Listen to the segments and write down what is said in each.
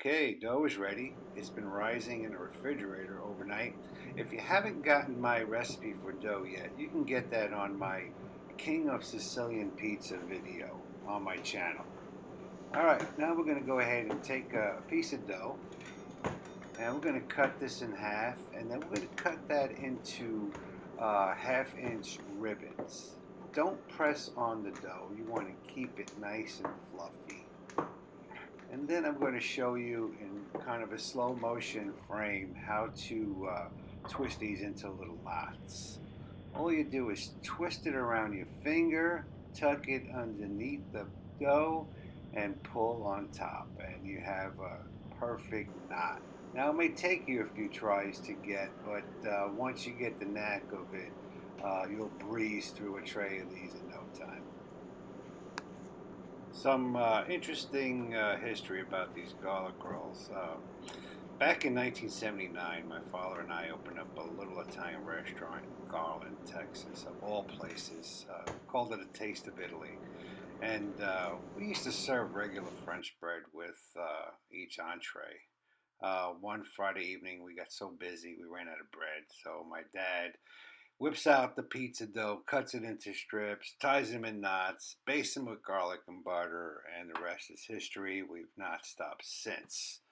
Okay, dough is ready. It's been rising in the refrigerator overnight. If you haven't gotten my recipe for dough yet, you can get that on my King of Sicilian Pizza video on my channel. Alright, now we're going to go ahead and take a piece of dough and we're going to cut this in half, and then we're going to cut that into half-inch ribbons. Don't press on the dough. You want to keep it nice and fluffy. And then I'm going to show you in kind of a slow motion frame how to twist these into little knots. All you do is twist it around your finger, tuck it underneath the dough, and pull on top, and you have a perfect knot. Now it may take you a few tries to get, but once you get the knack of it, you'll breeze through a tray of these in no time. Some interesting history about these garlic rolls. Back in 1979, my father and I opened up a little Italian restaurant in Garland, Texas, of all places. Called it a Taste of Italy. And we used to serve regular French bread with each entree. One Friday evening, we got so busy, we ran out of bread. So my dad whips out the pizza dough, cuts it into strips, ties them in knots, bastes them with garlic and butter, and the rest is history. We've not stopped since.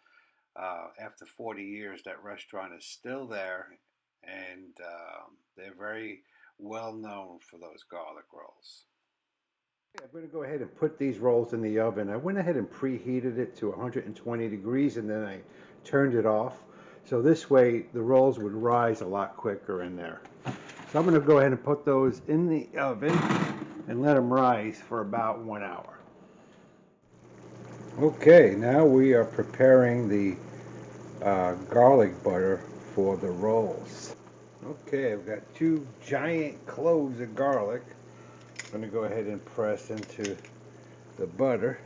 After 40 years, that restaurant is still there, and they're very well known for those garlic rolls. I'm going to go ahead and put these rolls in the oven. I went ahead and preheated it to 120 degrees, and then I turned it off. So this way the rolls would rise a lot quicker in there. So I'm going to go ahead and put those in the oven and let them rise for about 1 hour. Okay, now we are preparing the garlic butter for the rolls. Okay, I've got 2 giant cloves of garlic. I'm going to go ahead and press into the butter.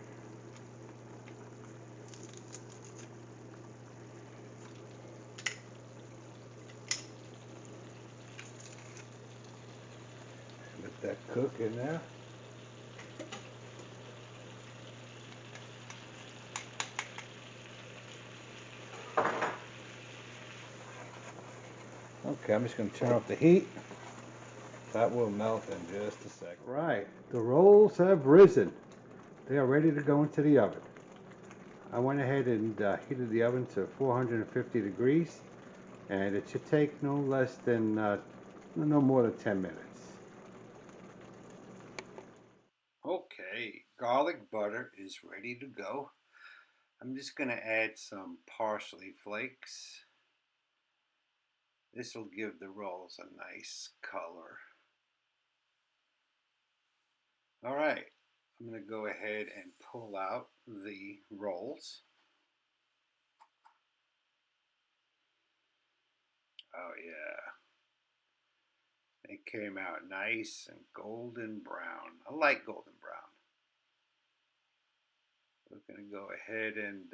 Let that cook in there. Okay, I'm just going to turn off the heat. That will melt in just a second. Right, the rolls have risen. They are ready to go into the oven. I went ahead and heated the oven to 450 degrees, and it should take no less than, no more than 10 minutes. Okay, garlic butter is ready to go. I'm just going to add some parsley flakes. This will give the rolls a nice color. All right, I'm going to go ahead and pull out the rolls. Oh yeah, they came out nice and golden brown. I like golden brown. We're going to go ahead and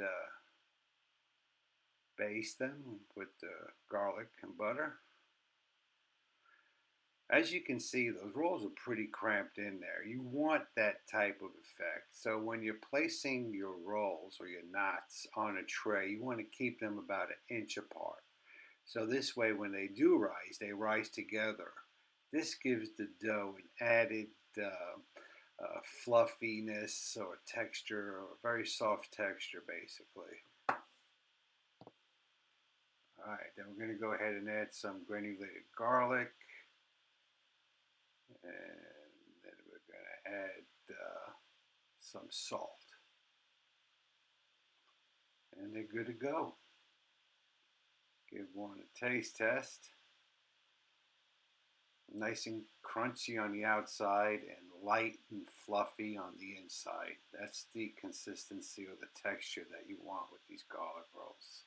baste them with the garlic and butter. As you can see, those rolls are pretty cramped in there. You want that type of effect. So when you're placing your rolls or your knots on a tray, you want to keep them about 1 inch apart. So this way, when they do rise, they rise together. This gives the dough an added fluffiness or texture, or a very soft texture, basically. All right, then we're going to go ahead and add some granulated garlic. And then we're going to add some salt. And they're good to go. Give one a taste test. Nice and crunchy on the outside and light and fluffy on the inside. That's the consistency or the texture that you want with these garlic rolls.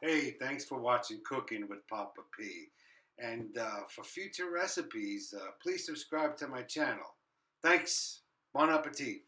Hey, thanks for watching Cooking with Papa P. And for future recipes, please subscribe to my channel. Thanks. Bon appetit.